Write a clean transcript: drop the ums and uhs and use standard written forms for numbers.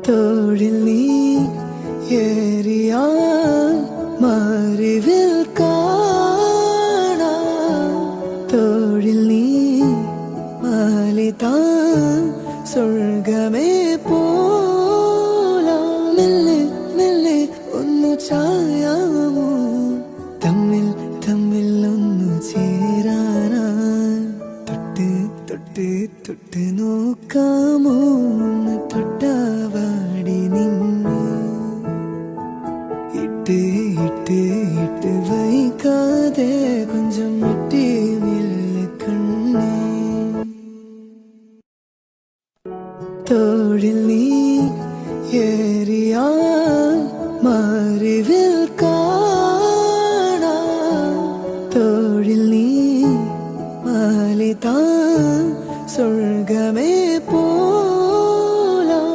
തോഴിൽ നീ ഏറിയാൽ മറിവിൽ കാണാ തോഴിൽ നീ മാലിതാ സ്വർഗമേ പോലാ മെല്ലെ മെല്ലെ ഒന്നു ചായാമോ തമ്മിൽ തമ്മിൽ ഒന്നു ചേരാനാ തൊട്ട് തൊട്ട് തൊട്ട് നോക്കാമോ തൊട്ടാവാടി നിന്നെ ഇട്ട് ഇട്ട് ഇട്ട് വൈകാതെ കൊഞ്ചം മുട്ടി മെല്ലെ കണ്ണേ തോഴിൽ നീ ഏറിയാൽ മറിവിൽ